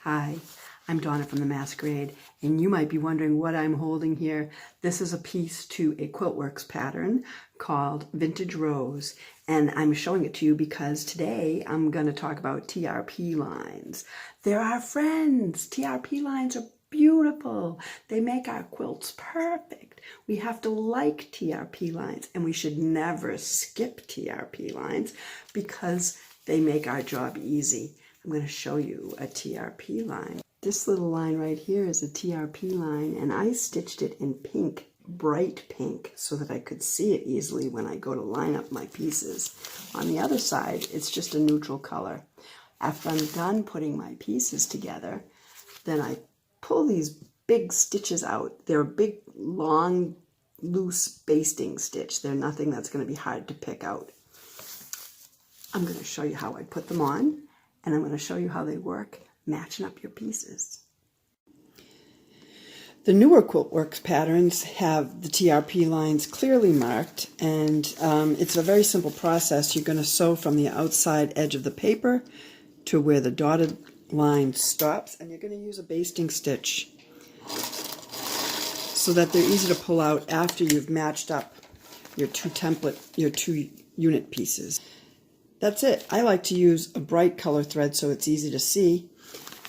Hi, I'm Donna from The Masquerade, and you might be wondering what I'm holding here. This is a piece to a Quiltworx pattern called Vintage Rose, and I'm showing it to you because today I'm going to talk about TRP lines. They're our friends. TRP lines are beautiful. They make our quilts perfect. We have to like TRP lines, and we should never skip TRP lines because they make our job easy. I'm going to show you a TRP line. This little line right here is a TRP line, and I stitched it in pink, bright pink, so that I could see it easily when I go to line up my pieces. On the other side, it's just a neutral color. After I'm done putting my pieces together, then I pull these big stitches out. They're a big, long, loose basting stitch. They're nothing that's going to be hard to pick out. I'm going to show you how I put them on, and I'm going to show you how they work matching up your pieces. The newer Quiltworx patterns have the TRP lines clearly marked, and it's a very simple process. You're going to sew from the outside edge of the paper to where the dotted line stops, and you're going to use a basting stitch so that they're easy to pull out after you've matched up your two unit pieces. That's it. I like to use a bright color thread so it's easy to see.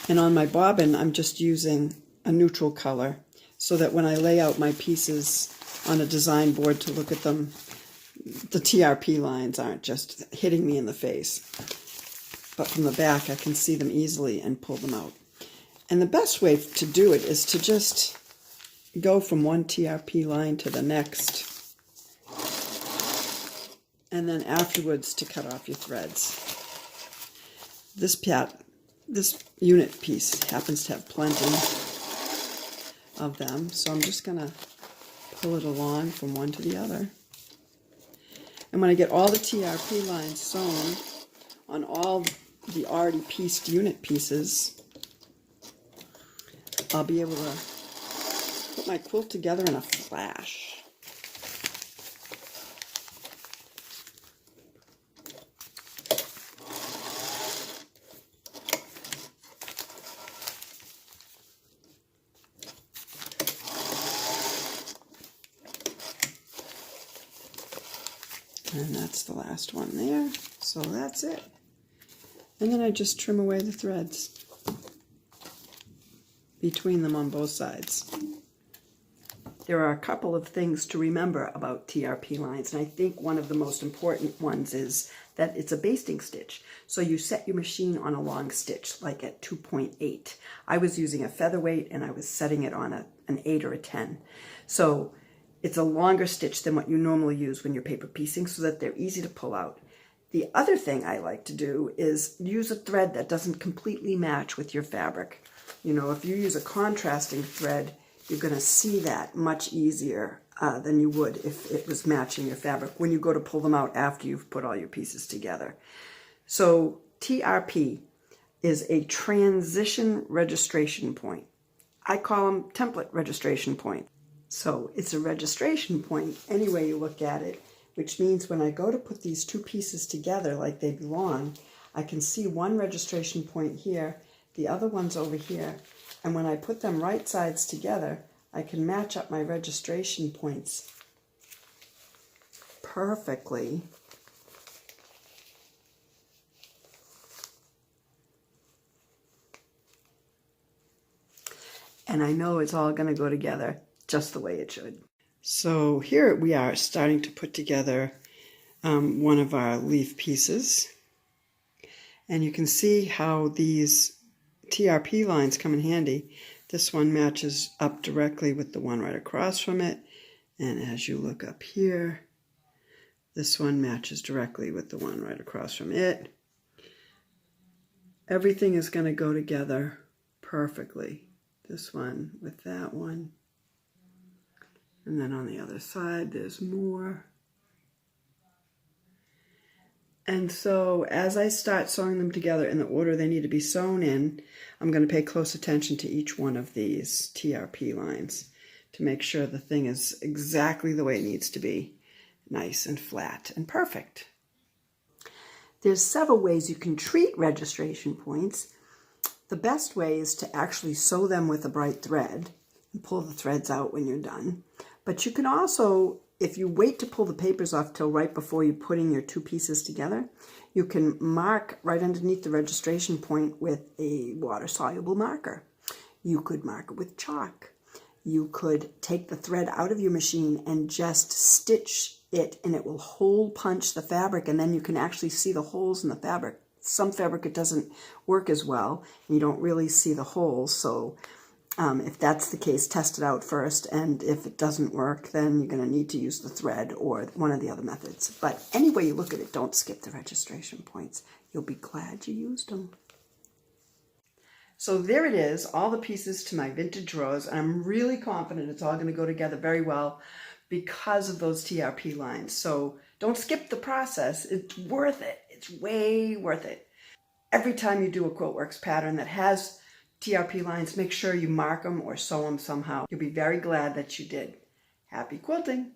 And on my bobbin, I'm just using a neutral color so that when I lay out my pieces on a design board to look at them, the TRP lines aren't just hitting me in the face. But from the back, I can see them easily and pull them out. And the best way to do it is to just go from one TRP line to the next, and then afterwards to cut off your threads. This unit piece happens to have plenty of them, so I'm just going to pull it along from one to the other. And when I get all the TRP lines sewn on all the already pieced unit pieces, I'll be able to put my quilt together in a flash. And that's the last one there. So that's it. And then I just trim away the threads between them on both sides. There are a couple of things to remember about TRP lines, and I think one of the most important ones is that it's a basting stitch. So you set your machine on a long stitch, like at 2.8. I was using a featherweight, and I was setting it on an 8 or a 10. So it's a longer stitch than what you normally use when you're paper piecing, so that they're easy to pull out. The other thing I like to do is use a thread that doesn't completely match with your fabric. You know, if you use a contrasting thread, you're going to see that much easier than you would if it was matching your fabric when you go to pull them out after you've put all your pieces together. So TRP is a transition registration point. I call them template registration points. So it's a registration point any way you look at it, which means when I go to put these two pieces together like they belong, I can see one registration point here, the other one's over here, and when I put them right sides together, I can match up my registration points perfectly. And I know it's all going to go together just the way it should. So here we are starting to put together one of our leaf pieces. And you can see how these TRP lines come in handy. This one matches up directly with the one right across from it. And as you look up here, this one matches directly with the one right across from it. Everything is going to go together perfectly. This one with that one. And then on the other side, there's more. And so as I start sewing them together in the order they need to be sewn in, I'm going to pay close attention to each one of these TRP lines to make sure the thing is exactly the way it needs to be. Nice and flat and perfect. There's several ways you can treat registration points. The best way is to actually sew them with a bright thread and pull the threads out when you're done. But you can also, if you wait to pull the papers off till right before you're putting your two pieces together, you can mark right underneath the registration point with a water-soluble marker. You could mark it with chalk. You could take the thread out of your machine and just stitch it, and it will hole punch the fabric, and then you can actually see the holes in the fabric. Some fabric it doesn't work as well, and you don't really see the holes, so if that's the case, test it out first, and if it doesn't work, then you're going to need to use the thread or one of the other methods. But any way you look at it, don't skip the registration points. You'll be glad you used them. So there it is, all the pieces to my vintage rose, and I'm really confident it's all going to go together very well because of those TRP lines. So don't skip the process. It's worth it. It's way worth it. Every time you do a Quiltworx pattern that has TRP lines, make sure you mark them or sew them somehow. You'll be very glad that you did. Happy quilting!